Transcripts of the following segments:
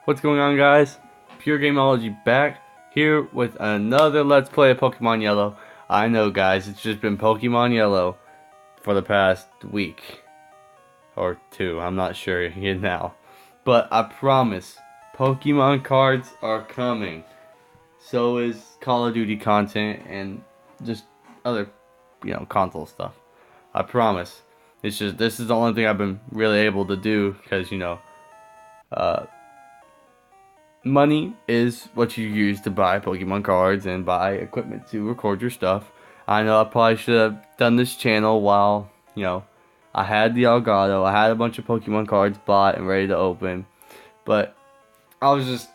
What's going on, guys? Pure Gameology back here with another Let's Play of Pokemon Yellow. I know, guys, it's just been Pokemon Yellow for the past week or two. I'm not sure yet now, but I promise, Pokemon cards are coming. So is Call of Duty content and just other, console stuff. I promise. It's just this is the only thing I've been really able to do because money is what you use to buy Pokemon cards and buy equipment to record your stuff. I know I probably should have done this channel while, I had the Elgato. I had a bunch of Pokemon cards bought and ready to open. But I just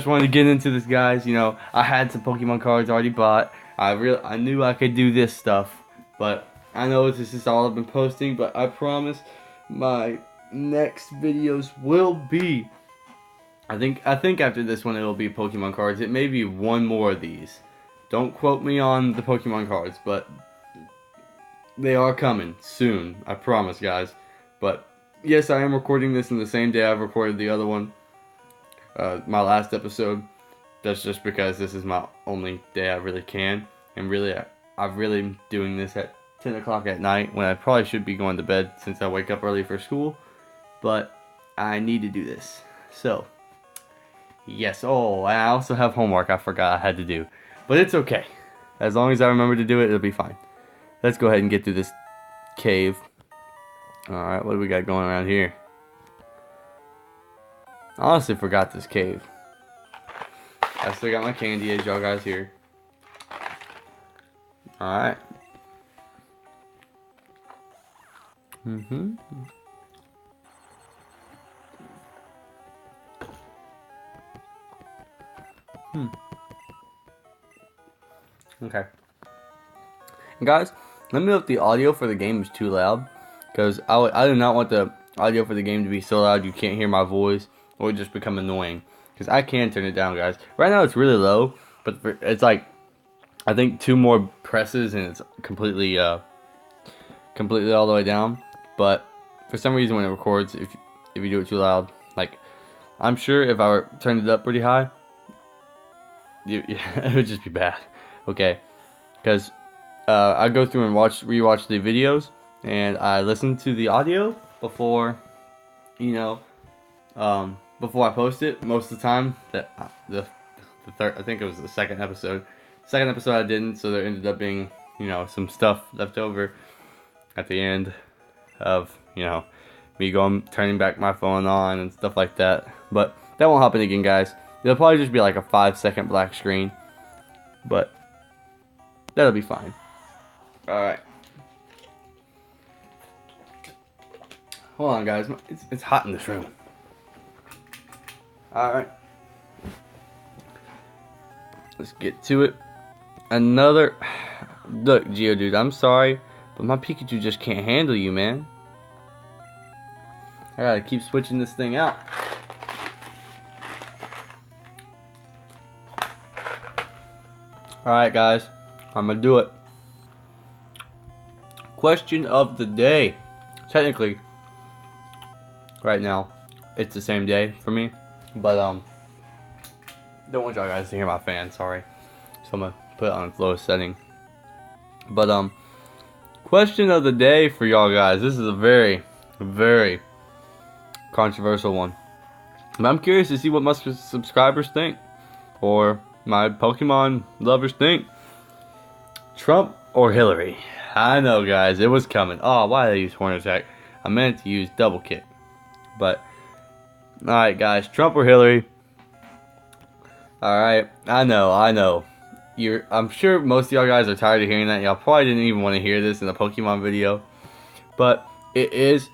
wanted to get into this, guys. I had some Pokemon cards already bought. I knew I could do this stuff. But I know this is all I've been posting, but I promise my next videos will be, I think after this one it'll be Pokemon cards. It may be one more of these. Don't quote me on the Pokemon cards, but they are coming soon. I promise, guys. But yes, I am recording this in the same day I've recorded the other one. My last episode. That's just because this is my only day I really can. And really, I've really doing this at 10 o'clock at night when I probably should be going to bed since I wake up early for school. But I need to do this. So, yes. Oh, and I also have homework I forgot I had to do. But it's okay. As long as I remember to do it, it'll be fine. Let's go ahead and get through this cave. Alright, what do we got going around here? I honestly forgot this cave. I still got my candy, as y'all guys hear. Alright. Okay. Guys, let me know if the audio for the game is too loud, because I do not want the audio for the game to be so loud you can't hear my voice or just become annoying, because I can turn it down, guys. Right now it's really low, but it's like, I think 2 more presses and it's completely completely all the way down. But for some reason when it records, if you do it too loud, like, I'm sure if I turned it up pretty high, it would just be bad. Okay, because I go through and rewatch the videos, and I listen to the audio before, before I post it. Most of the time, that the third, I think it was the second episode. Second episode I didn't, so there ended up being, some stuff left over at the end of, me turning back my phone on and stuff like that. But that won't happen again, guys. It'll probably just be like a 5-second black screen, but that'll be fine. Alright. Hold on, guys. It's hot in this room. Alright. Let's get to it. Look, Geodude, I'm sorry, but my Pikachu just can't handle you, man. I gotta keep switching this thing out. Alright, guys. I'm gonna do it. Question of the day. Technically, right now, it's the same day for me. But, don't want y'all guys to hear my fan, sorry. So I'm gonna put it on its lowest setting. But, question of the day for y'all guys. This is a very, very controversial one. But I'm curious to see what my subscribers think, or my Pokemon lovers think. Trump or Hillary? I know, guys, it was coming. Oh, why did I use Horn Attack? I meant to use Double Kick. But, alright, guys, Trump or Hillary? Alright, I know. I'm sure most of y'all guys are tired of hearing that. Y'all probably didn't even want to hear this in a Pokemon video. But it is,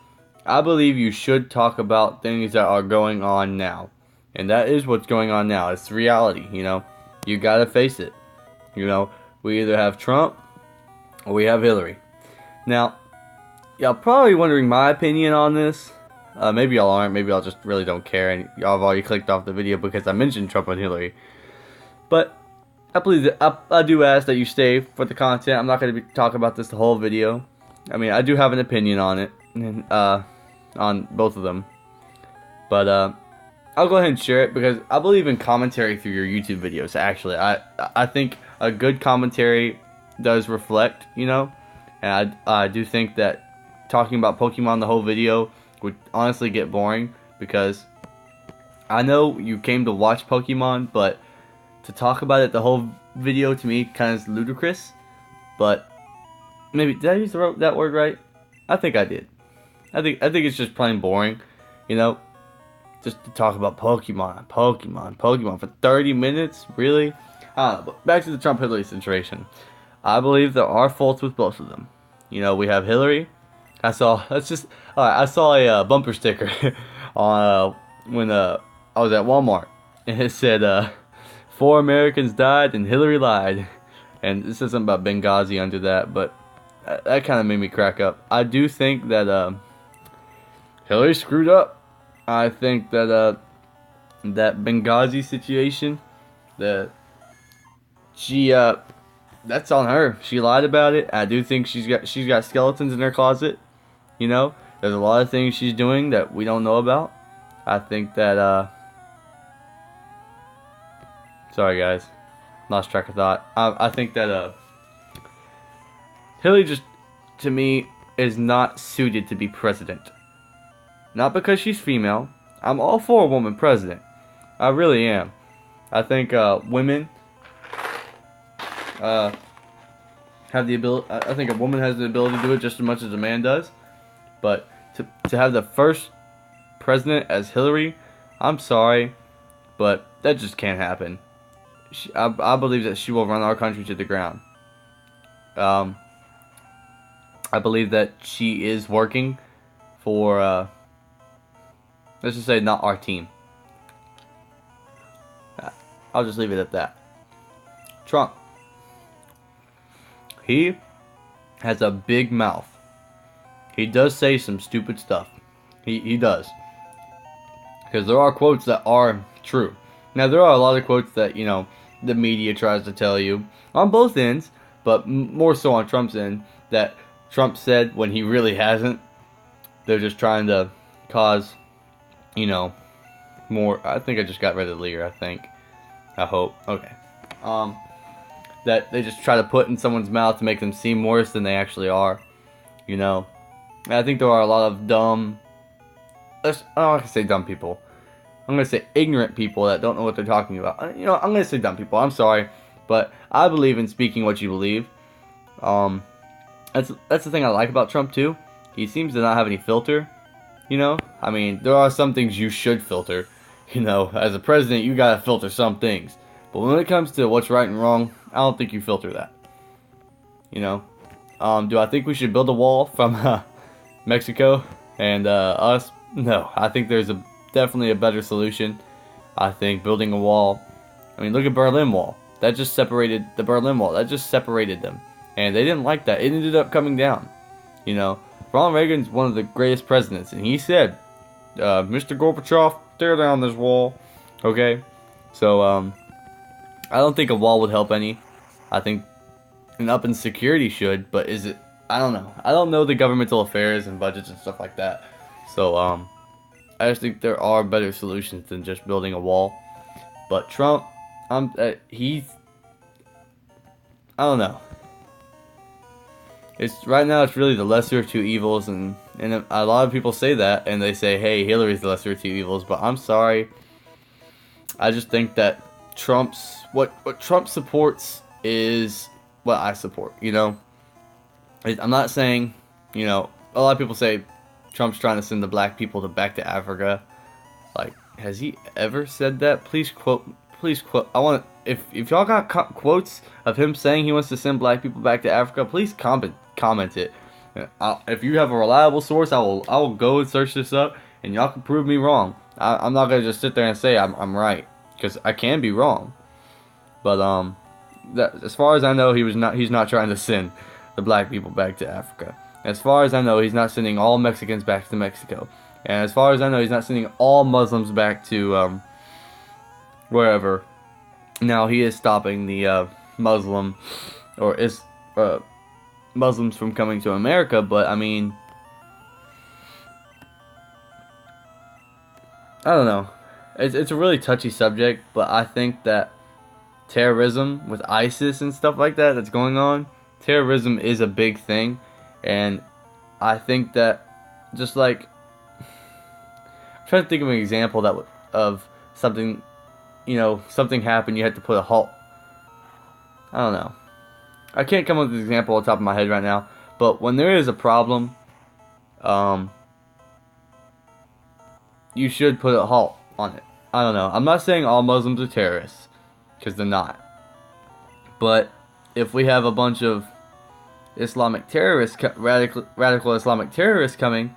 I believe you should talk about things that are going on now. And that is what's going on now. It's reality, You gotta face it. We either have Trump or we have Hillary. Now, y'all probably wondering my opinion on this. Maybe y'all aren't. Maybe y'all just really don't care, and y'all have already clicked off the video because I mentioned Trump and Hillary. But I do ask that you stay for the content. I'm not going to be talking about this the whole video. I mean, I do have an opinion on it, on both of them. But I'll go ahead and share it because I believe in commentary through your YouTube videos. Actually, I think a good commentary does reflect, and I do think that talking about Pokemon the whole video would honestly get boring because I know you came to watch Pokemon, but to talk about it the whole video to me kind of is ludicrous. But maybe did I use that word right? I think I did. I think it's just plain boring, you know. Just to talk about Pokemon for 30 minutes, really? I don't know, but back to the Trump-Hillary situation. I believe there are faults with both of them. We have Hillary. I saw a bumper sticker on when I was at Walmart, and it said, 4 Americans died and Hillary lied. And it says something about Benghazi under that, but that kind of made me crack up. I do think that Hillary screwed up. I think that that Benghazi situation, that she that's on her. She lied about it. I do think she's got skeletons in her closet. There's a lot of things she's doing that we don't know about. I think that sorry guys, lost track of thought. I think that Hillary just, to me, is not suited to be president. Not because she's female. I'm all for a woman president. I really am. I think women have the ability. I think a woman has the ability to do it just as much as a man does. But to have the first president as Hillary, I'm sorry, but that just can't happen. I believe that she will run our country to the ground. I believe that she is working for. Let's just say not our team. I'll just leave it at that. Trump. He has a big mouth. He does say some stupid stuff. He does. Because there are quotes that are true. Now, there are a lot of quotes that, the media tries to tell you on both ends, but more so on Trump's end, that Trump said when he really hasn't. They're just trying to cause, more. I think I just got rid of Lear, I hope. Okay. That they just try to put in someone's mouth to make them seem worse than they actually are. And I think there are a lot of dumb. I'm not gonna say dumb people. I'm gonna say ignorant people that don't know what they're talking about. I'm gonna say dumb people. I'm sorry, but I believe in speaking what you believe. That's the thing I like about Trump too. He seems to not have any filter. There are some things you should filter. As a president, you gotta filter some things. But when it comes to what's right and wrong, I don't think you filter that. Do I think we should build a wall from Mexico and us? No, I think there's definitely a better solution. I think building a wall. Look at Berlin Wall. That just separated the Berlin Wall. That just separated them, and they didn't like that. It ended up coming down. Ronald Reagan's one of the greatest presidents, and he said, "Mr. Gorbachev, tear down this wall." Okay, so I don't think a wall would help any. I think an up in security should, but is it? I don't know. I don't know the governmental affairs and budgets and stuff like that. So I just think there are better solutions than just building a wall. But Trump, he's, I don't know. Right now it's really the lesser of two evils, and a lot of people say that, and they say, hey, Hillary's the lesser of two evils, but I'm sorry. I just think that what Trump supports is what I support, I'm not saying, a lot of people say Trump's trying to send the black people back to Africa. Like, has he ever said that? Please quote, if y'all got quotes of him saying he wants to send black people back to Africa, please comment it. If you have a reliable source, I will go and search this up, and y'all can prove me wrong. I'm not gonna just sit there and say I'm right, because I can be wrong. But as far as I know, he's not trying to send the black people back to Africa. As far as I know, he's not sending all Mexicans back to Mexico, and as far as I know, he's not sending all Muslims back to wherever. Now he is stopping the Muslims from coming to America, but I don't know. it's a really touchy subject, but I think that terrorism with ISIS and stuff like that that's going on, terrorism is a big thing, and I think that just like I'm trying to think of an example of something, something happened, you had to put a halt. I don't know. I can't come up with an example on top of my head right now, but when there is a problem, you should put a halt on it. I don't know. I'm not saying all Muslims are terrorists, because they're not. But if we have a bunch of Islamic terrorists, radical Islamic terrorists coming,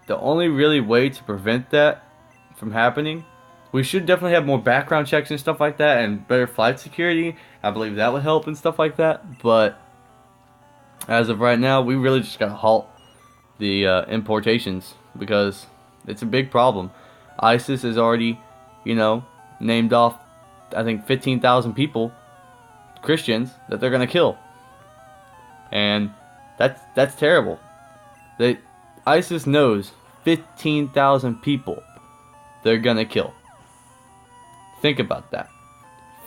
the only really way to prevent that from happening, we should definitely have more background checks and stuff like that, and better flight security. I believe that would help and stuff like that. But as of right now, we really just gotta halt the importations, because it's a big problem. ISIS has already, named off, I think, 15,000 people, Christians, that they're gonna kill, and that's terrible. ISIS knows 15,000 people they're gonna kill. Think about that.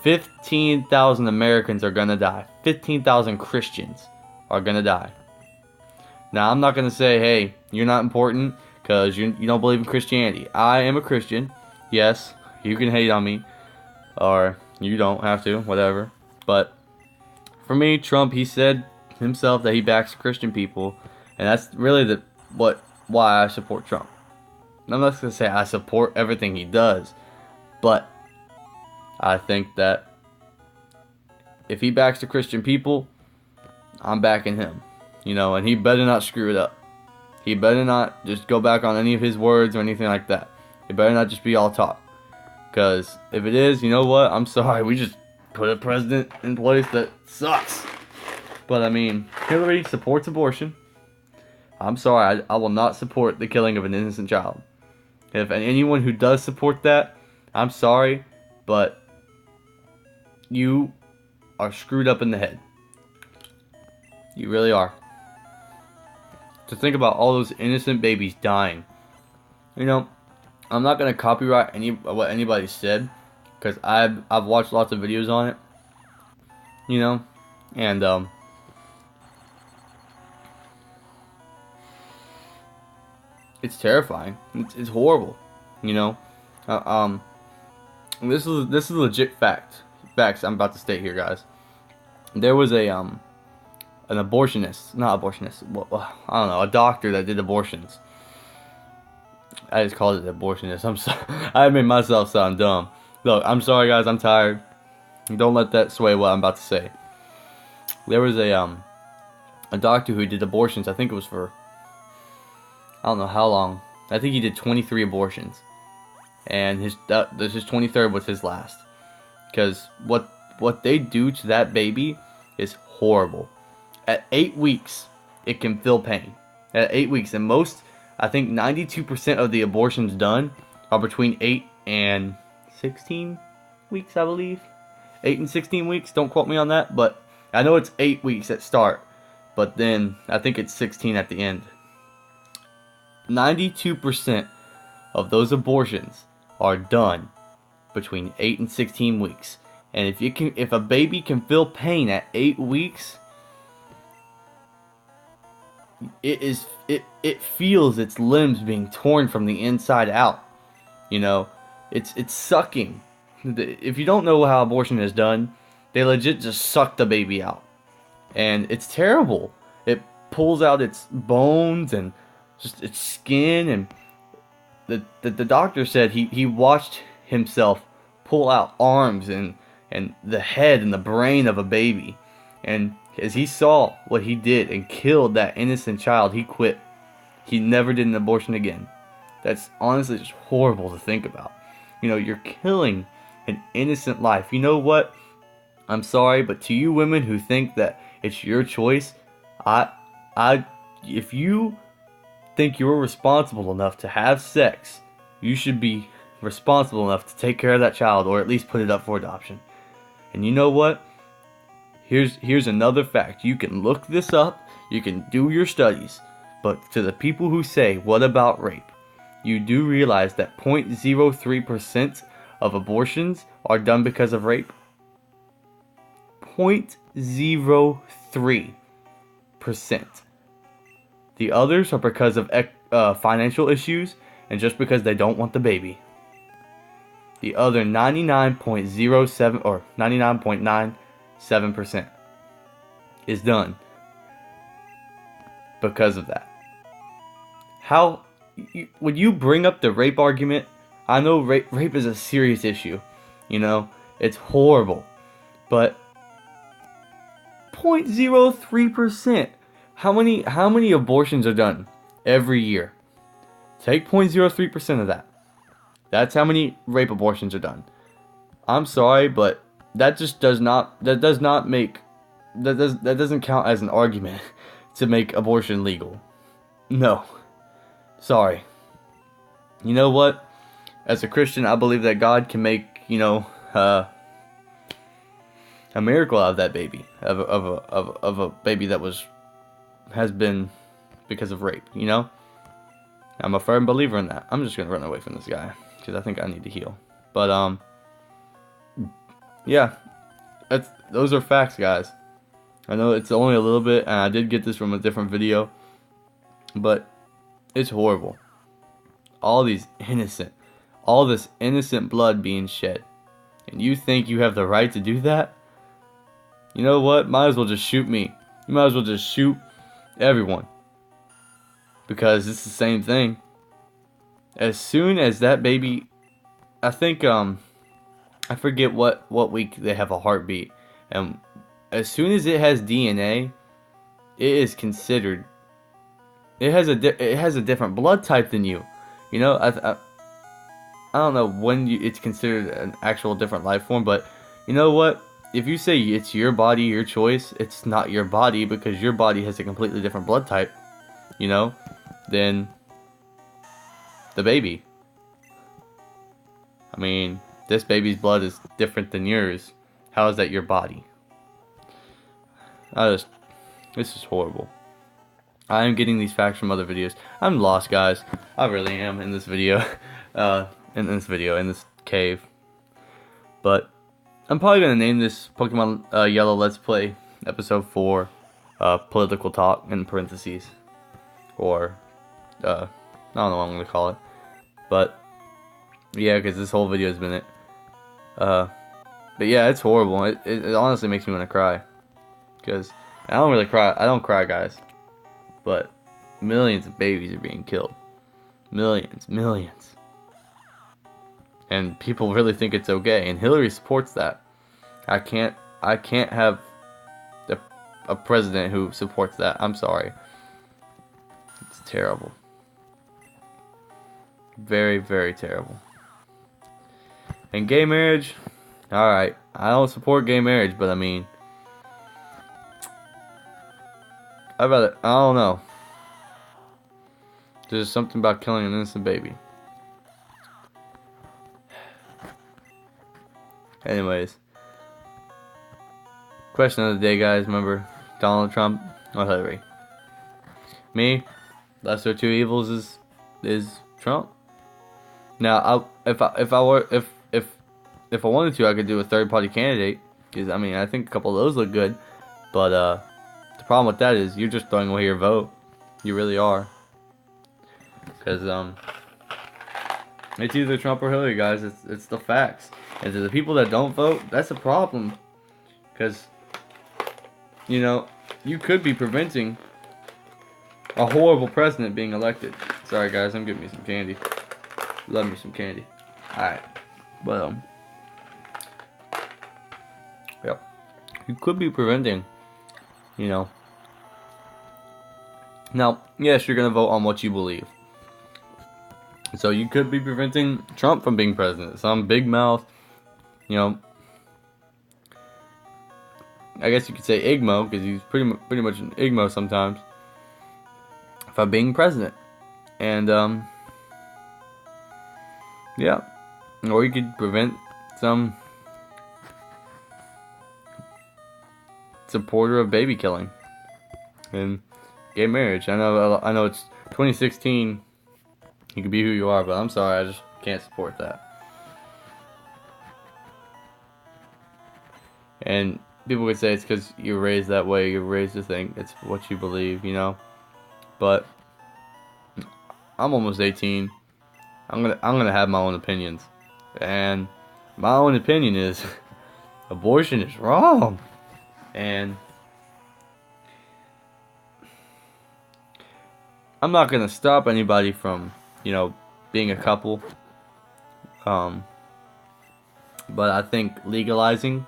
15,000 Americans are gonna die. 15,000 Christians are gonna die. Now, I'm not gonna say, hey, you're not important because you don't believe in Christianity. I am a Christian. Yes, you can hate on me, or you don't have to, whatever. But for me, Trump, he said himself that he backs Christian people, and that's really why I support Trump. I'm not gonna say I support everything he does, but I think that if he backs the Christian people, I'm backing him. And he better not screw it up. He better not just go back on any of his words or anything like that. It better not just be all talk. Because if it is, you know what? I'm sorry. We just put a president in place that sucks. But I mean, Hillary supports abortion. I'm sorry. I will not support the killing of an innocent child. If anyone who does support that, I'm sorry. But you are screwed up in the head. You really are. To think about all those innocent babies dying. I'm not gonna copyright what anybody said, because I've watched lots of videos on it. And it's terrifying. It's horrible. This is legit facts I'm about to state here, guys. There was an abortionist, not abortionist, I don't know, a doctor that did abortions. I just called it abortionist. I'm sorry. I made myself sound dumb. Look, I'm sorry, guys. I'm tired. Don't let that sway what I'm about to say. There was a doctor who did abortions. I think it was for, I don't know how long. I think he did 23 abortions, and his 23rd was his last. Because what they do to that baby is horrible. At 8 weeks, it can feel pain. At 8 weeks, and I think 92% of the abortions done are between 8 and 16 weeks, I believe. 8 and 16 weeks, don't quote me on that, but I know it's 8 weeks at start, but then I think it's 16 at the end. 92% of those abortions are done between 8 and 16 weeks. And if a baby can feel pain at 8 weeks, it feels its limbs being torn from the inside out. It's sucking. If you don't know how abortion is done, they legit just suck the baby out, and it's terrible. It pulls out its bones and just its skin, and the doctor said he watched himself pull out arms and the head and the brain of a baby, and as he saw what he did and killed that innocent child, he quit. He never did an abortion again. That's honestly just horrible to think about. You're killing an innocent life. You know what? I'm sorry, but to you women who think that it's your choice, if you think you're responsible enough to have sex, you should be responsible enough to take care of that child, or at least put it up for adoption. And you know what? Here's another fact. You can look this up. You can do your studies. But to the people who say, what about rape? you do realize that 0.03% of abortions are done because of rape? 0.03%. The others are because of financial issues and just because they don't want the baby. The other 99.07 or 99.97% is done because of that. How would you bring up the rape argument? I know rape is a serious issue. You know, it's horrible. But 0.03%. How many abortions are done every year? Take 0.03% of that. That's how many rape abortions are done. I'm sorry, but that doesn't count as an argument to make abortion legal. No. Sorry. You know what? As a Christian, I believe that God can make, a miracle out of that baby, of a baby that has been because of rape. I'm a firm believer in that. I'm just gonna run away from this guy because I think I need to heal. But yeah, those are facts, guys. I know it's only a little bit, and I did get this from a different video, but it's horrible. All this innocent blood being shed, and you think you have the right to do that? You know what? Might as well just shoot me. You might as well just shoot everyone, because it's the same thing. As soon as that baby, I think I forget what week they have a heartbeat, and as soon as it has DNA, it is considered. It has a different blood type than you. I don't know when it's considered an actual different life form, but you know what? If you say it's your body, your choice, it's not your body because your body has a completely different blood type, than the baby. I mean, this baby's blood is different than yours. How is that your body? This is horrible. I am getting these facts from other videos. I'm lost, guys. I really am in this video. In this cave. But I'm probably going to name this Pokemon Yellow Let's Play Episode 4 Political Talk in parentheses. Or, I don't know what I'm going to call it. But, yeah, because this whole video has been it. But yeah, it's horrible. It honestly makes me want to cry. Because I don't really cry. I don't cry, guys. But millions of babies are being killed. Millions. And people really think it's okay. And Hillary supports that. I can't have a president who supports that. I'm sorry. It's terrible. Very, very terrible. And gay marriage, alright. I don't support gay marriage, but I mean, I don't know. There's something about killing an innocent baby. Anyways. Question of the day, guys. Remember, Donald Trump or Hillary? Me, lesser of two evils is Trump. Now, if I wanted to, I could do a third party candidate. Because I mean, I think a couple of those look good. But the problem with that is you're just throwing away your vote. You really are. Because it's either Trump or Hillary, guys. It's the facts. And to the people that don't vote, that's a problem. Because you could be preventing a horrible president being elected. Sorry, guys. I'm getting me some candy. Love me some candy. Alright. But yep. You could be preventing, Now, yes, you're going to vote on what you believe. So you could be preventing Trump from being president. Some big mouth, I guess you could say Igmo, because he's pretty much an Igmo sometimes, from being president. And, yeah. Or you could prevent some supporter of baby killing and gay marriage. I know it's 2016, You can be who you are, but I'm sorry, I just can't support that. And people could say it's because you're raised that way, you're raised to think it's what you believe, you know. But I'm almost 18. I'm gonna have my own opinions, and my own opinion is abortion is wrong, and I'm not gonna stop anybody from, you know, being a couple. But I think legalizing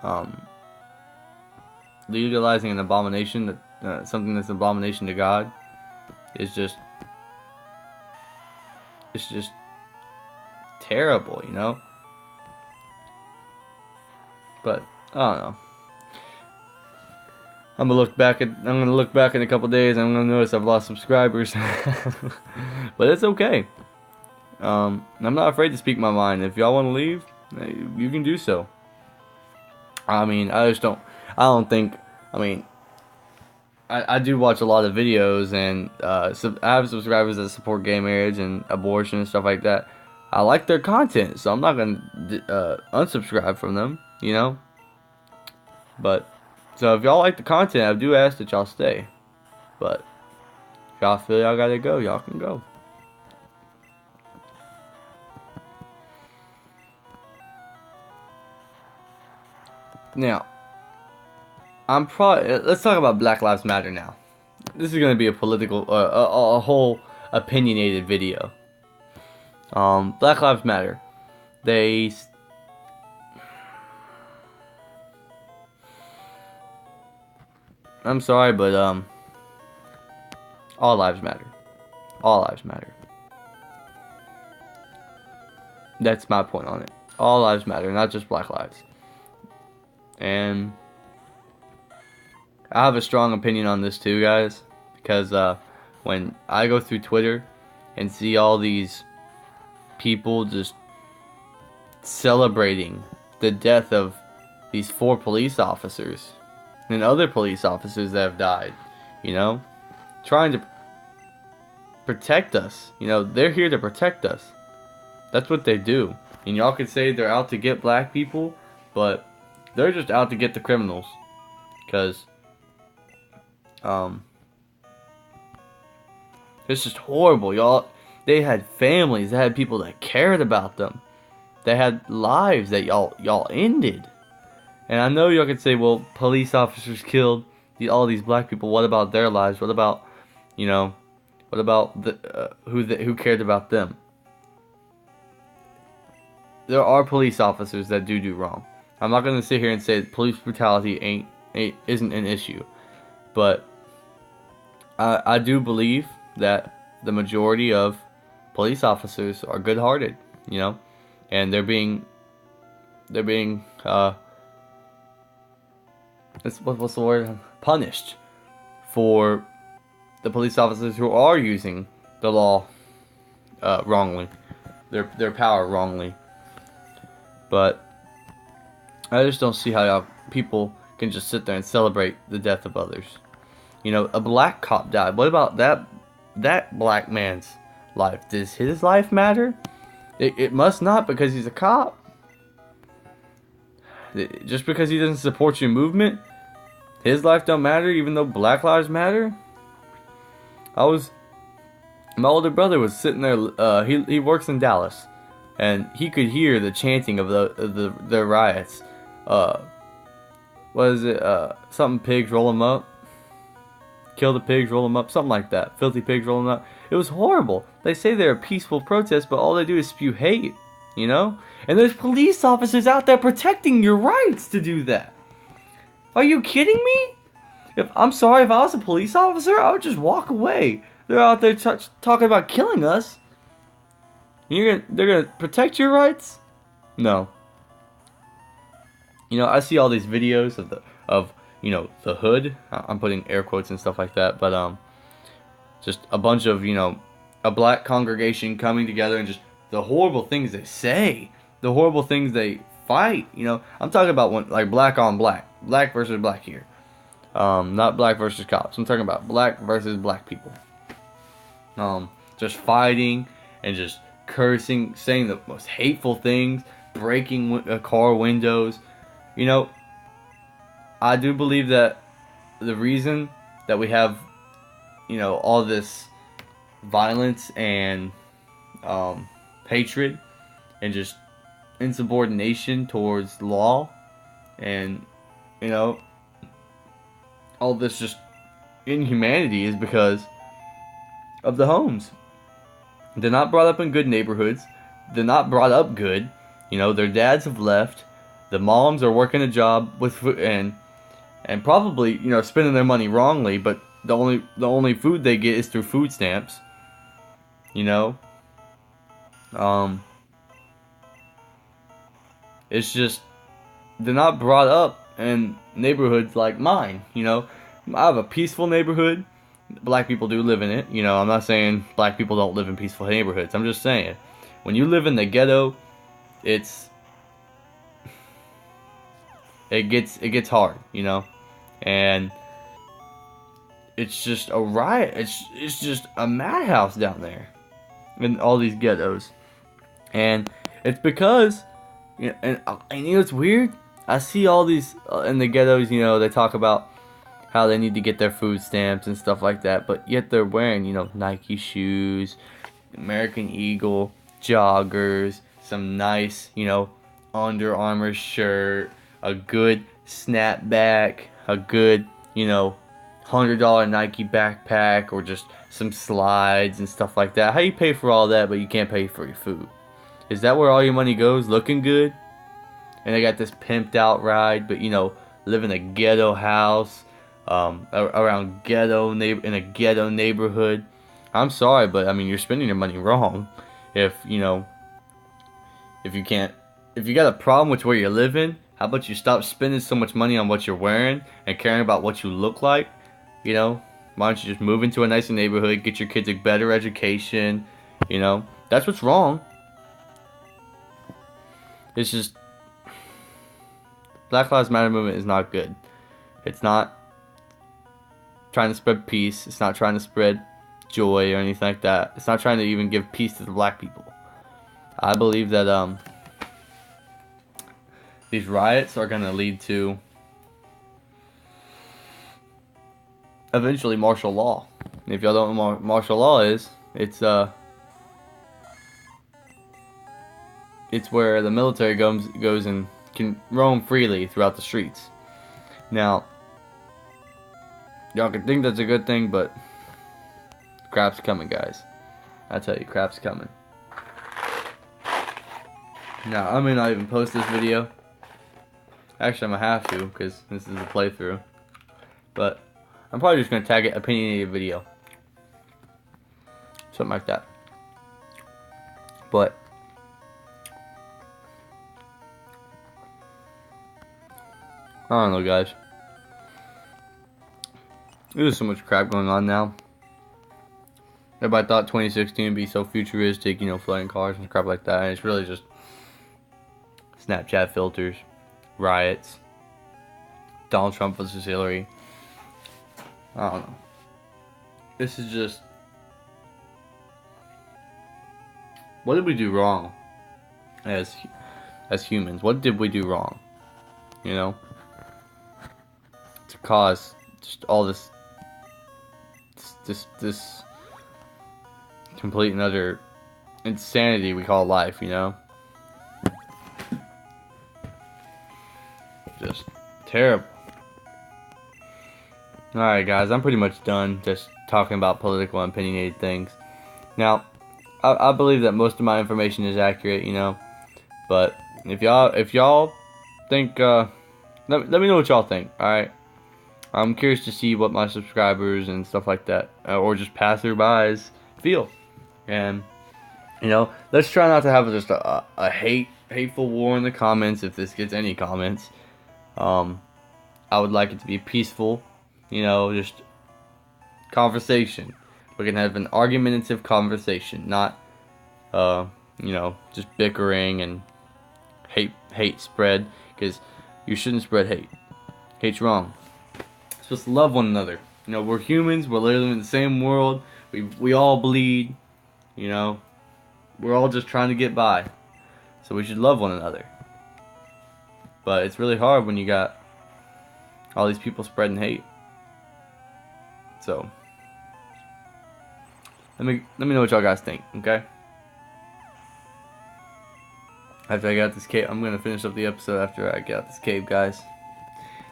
an abomination, something that's an abomination to God, is just it's just terrible, you know. But I don't know. I'm gonna look back in a couple days, and I'm gonna notice I've lost subscribers. But it's okay. I'm not afraid to speak my mind. If y'all want to leave, you can do so. I mean, I don't think. I mean, I do watch a lot of videos, and I have subscribers that support gay marriage and abortion and stuff like that. I like their content, so I'm not gonna unsubscribe from them, you know. But so if y'all like the content, I do ask that y'all stay. But if y'all feel y'all gotta go, y'all can go. Now, let's talk about Black Lives Matter now. This is going to be a political, a whole opinionated video. Black Lives Matter. I'm sorry, but all lives matter. All lives matter. That's my point on it. All lives matter, not just black lives. And I have a strong opinion on this too, guys, because when I go through Twitter and see all these people just celebrating the death of these 4 police officers and other police officers that have died, you know, trying to protect us. You know, they're here to protect us. That's what they do. And y'all could say they're out to get black people, but they're just out to get the criminals. Because it's just horrible, y'all. They had families, they had people that cared about them. They had lives that y'all ended. And I know y'all could say, well, police officers killed all these black people. What about their lives? What about, you know, what about who cared about them? There are police officers that do wrong. I'm not gonna sit here and say that police brutality isn't an issue, but I do believe that the majority of police officers are good-hearted, you know, and they're being what's the word? Punished for the police officers who are using the law wrongly, their power wrongly. But I just don't see how people can just sit there and celebrate the death of others. You know, a black cop died. What about that black man's life? Does his life matter? It must not, because he's a cop. Just because he doesn't support your movement, his life don't matter, even though Black Lives Matter. My older brother was sitting there. He works in Dallas, and he could hear the chanting of the riots. What is it? Something pigs roll them up. Kill the pigs, roll them up. Something like that. Filthy pigs roll them up. It was horrible. They say they're a peaceful protest, but all they do is spew hate. You know? And there's police officers out there protecting your rights to do that. Are you kidding me? I'm sorry, if I was a police officer, I would just walk away. They're out there talking about killing us. They're gonna protect your rights? No. You know, I see all these videos of you know, the hood. I'm putting air quotes and stuff like that, but just a bunch of, you know, a black congregation coming together and just the horrible things they say, the horrible things they fight. You know, I'm talking about like black on black versus black here, not black versus cops. I'm talking about black versus black people. just fighting and just cursing, saying the most hateful things, breaking car windows. You know, I do believe that the reason that we have, all this violence and hatred and just insubordination towards law and, all this just inhumanity is because of the homes. They're not brought up in good neighborhoods. They're not brought up good. Their dads have left. The moms are working a job with food and probably, spending their money wrongly, but the only food they get is through food stamps. It's just they're not brought up in neighborhoods like mine. I have a peaceful neighborhood. Black people do live in it. I'm not saying black people don't live in peaceful neighborhoods. I'm just saying, when you live in the ghetto, it gets hard, and it's just a riot. It's just a madhouse down there in all these ghettos, and it's because, and it's weird. I see all these in the ghettos. They talk about how they need to get their food stamps and stuff like that, but yet they're wearing, Nike shoes, American Eagle joggers, some nice, Under Armour shirt, a good snapback, a good, $100 Nike backpack, or just some slides and stuff like that. How you pay for all that, but you can't pay for your food? Is that where all your money goes? Looking good? And they got this pimped out ride, but live in a ghetto house, around in a ghetto neighborhood. I'm sorry, but you're spending your money wrong. If you got a problem with where you're living, how about you stop spending so much money on what you're wearing and caring about what you look like? Why don't you just move into a nicer neighborhood, get your kids a better education? That's what's wrong. It's just, Black Lives Matter movement is not good. It's not trying to spread peace. It's not trying to spread joy or anything like that. It's not trying to even give peace to the black people. I believe that these riots are going to lead to eventually martial law. And if y'all don't know what martial law is, it's where the military goes and can roam freely throughout the streets. Now, y'all can think that's a good thing, but crap's coming, guys. I tell you, crap's coming. Now, I may not even post this video. Actually, I'm gonna have to, because this is a playthrough. But I'm probably just gonna tag it opinionated video. Something like that. But I don't know, guys. There's so much crap going on now. Everybody thought 2016 would be so futuristic, flying cars and crap like that, and it's really just Snapchat filters, riots, Donald Trump versus Hillary. I don't know. This is just, what did we do wrong as humans? What did we do wrong? To cause just all this complete and utter insanity we call life, Just terrible. Alright, guys, I'm pretty much done just talking about political and opinionated things. Now, I believe that most of my information is accurate, but if y'all think, let me know what y'all think, alright? I'm curious to see what my subscribers and stuff like that, or just passerbys, feel. And, let's try not to have just a hateful war in the comments, if this gets any comments. I would like it to be peaceful, just conversation. We can have an argumentative conversation, not, just bickering and hate spread, because you shouldn't spread hate. Hate's wrong. You're supposed to love one another. We're humans. We're living in the same world. We all bleed. You know, we're all just trying to get by. So we should love one another. But it's really hard when you got all these people spreading hate. So let me know what y'all guys think, okay? After I get out this cave, I'm gonna finish up the episode after I get out this cave, guys.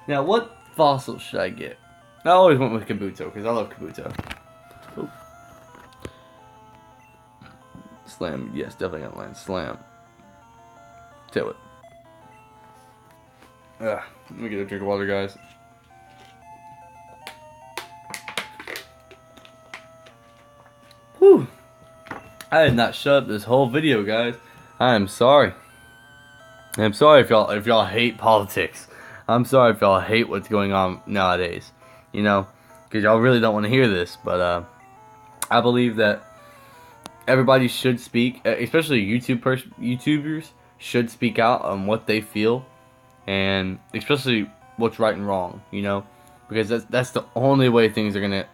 Now, what fossil should I get? I always went with Kabuto because I love Kabuto. Oop. Slam, yes, definitely gonna land. Slam. Do it. Let me get a drink of water, guys. Whew. I did not shut up this whole video, guys. I am sorry. I'm sorry if y'all hate politics. I'm sorry if y'all hate what's going on nowadays. You know, because y'all really don't want to hear this. But I believe that everybody should speak, especially YouTubers should speak out on what they feel, and especially what's right and wrong. You know, because that's the only way things are gonna.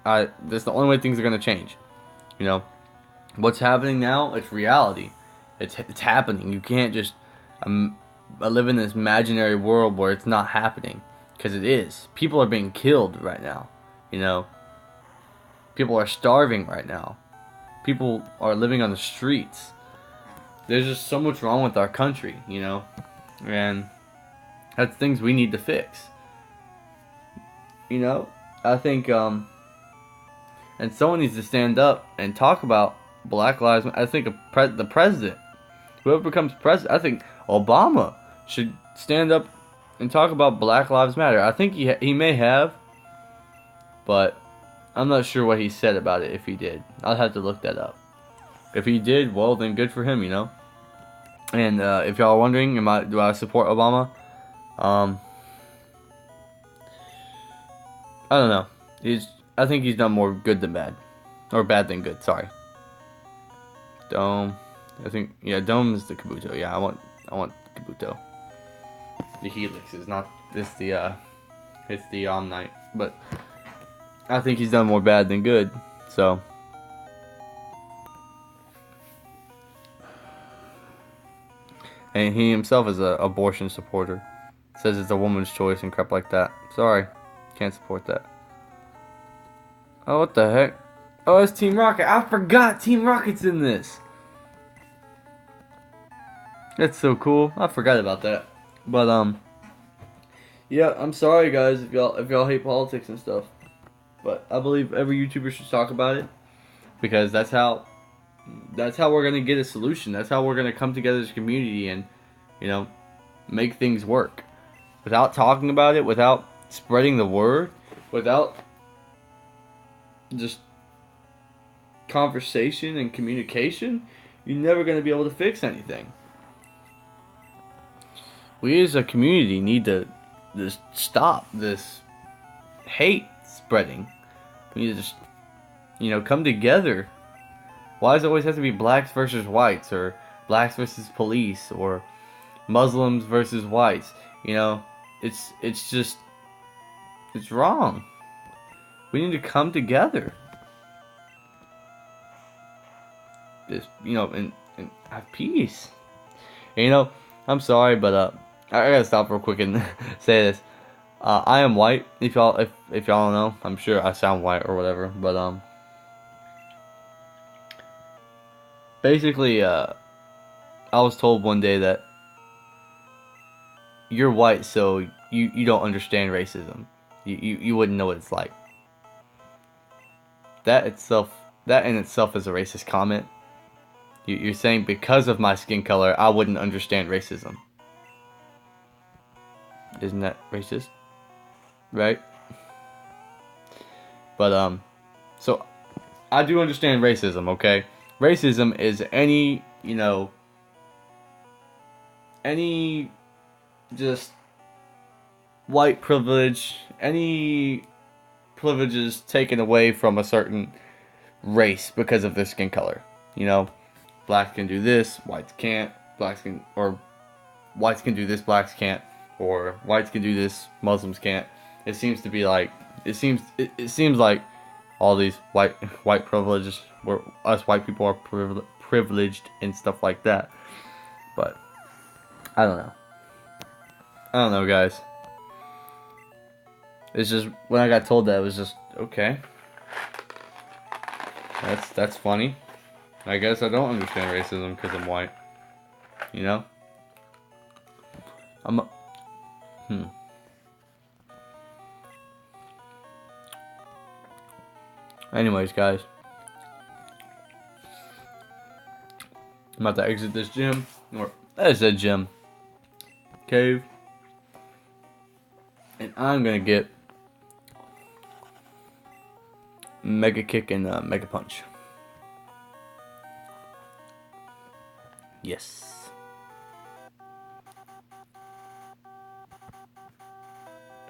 That's the only way things are gonna change. You know, what's happening now? It's reality. It's happening. You can't just live in this imaginary world where it's not happening, because it is. People are being killed right now. You know, people are starving right now. People are living on the streets. There's just so much wrong with our country, you know, and that's things we need to fix. You know, I think and someone needs to stand up and talk about Black Lives Matter. I think the president, whoever becomes president, I think Obama should stand up and talk about Black Lives Matter. I think he may have, but I'm not sure what he said about it. If he did, I'll have to look that up. If he did, well, then good for him, you know. And if y'all are wondering, do I support Obama? I don't know. I think he's done more good than bad, or bad than good. Sorry. Dome. I think Dome is the Kabuto. Yeah, I want Kabuto. The Helix is not this it's the Omnite, but I think he's done more bad than good. So and he himself is a abortion supporter. Says it's a woman's choice and crap like that. Sorry, can't support that. Oh, what the heck? Oh, it's Team Rocket. I forgot Team Rocket's in this. That's so cool. I forgot about that. But yeah, I'm sorry guys if y'all hate politics and stuff. But I believe every YouTuber should talk about it, because that's how we're gonna get a solution. That's how we're gonna come together as a community and, you know, make things work. Without talking about it, without spreading the word, without just conversation and communication, you're never gonna be able to fix anything. We as a community need to just stop this hate spreading. We need to just, you know, come together. Why does it always have to be blacks versus whites, or blacks versus police, or Muslims versus whites? You know, it's just, it's wrong. We need to come together. Just, you know, and have peace. And, you know, I'm sorry, but I gotta stop real quick and say this. I am white. If y'all don't know, I'm sure I sound white or whatever. But basically, I was told one day that you're white, so you don't understand racism. You wouldn't know what it's like. That in itself is a racist comment. You're saying because of my skin color, I wouldn't understand racism. Isn't that racist? Right? But so I do understand racism, okay? Racism is any, you know, any just white privilege, any privileges taken away from a certain race because of their skin color. You know, blacks can do this, whites can't. Whites can do this, blacks can't. Or whites can do this, Muslims can't. It seems to be like, it seems like all these white privileges, where us white people are privileged and stuff like that. But I don't know. I don't know, guys. It's just when I got told that, it was just okay. That's funny. I guess I don't understand racism because I'm white. You know? Anyways, guys. I'm about to exit this gym. Or, I said gym. Cave. And I'm gonna get Mega Kick and Mega Punch. Yes.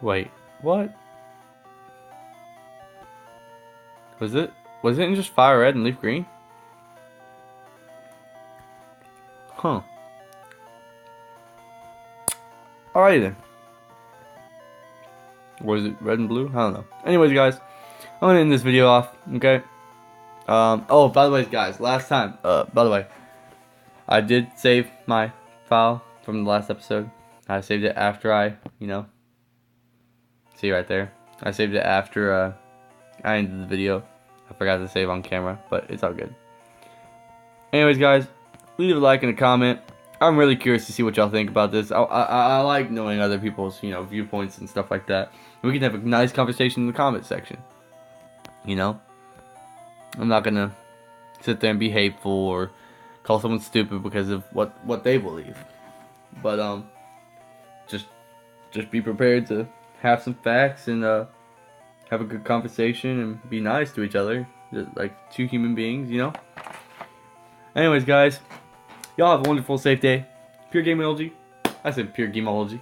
Wait, what? Was it just fire red and leaf green? Huh. Alrighty then. Was it red and blue? I don't know. Anyways, guys, I'm gonna end this video off. Okay. Oh, by the way, guys, last time. By the way, I did save my file from the last episode. I saved it after I, see right there. I saved it after I ended the video. I forgot to save on camera, but it's all good. Anyways, guys, leave a like and a comment. I'm really curious to see what y'all think about this. I like knowing other people's, viewpoints and stuff like that. We can have a nice conversation in the comment section. I'm not gonna sit there and be hateful or call someone stupid because of what they believe. But just be prepared to have some facts and have a good conversation and be nice to each other, just like two human beings, Anyways, guys, y'all have a wonderful, safe day. Pure Gameology. I said pure Gameology.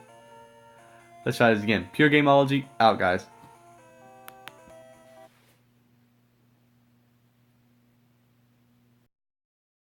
Let's try this again. Pure Gameology. Out, guys.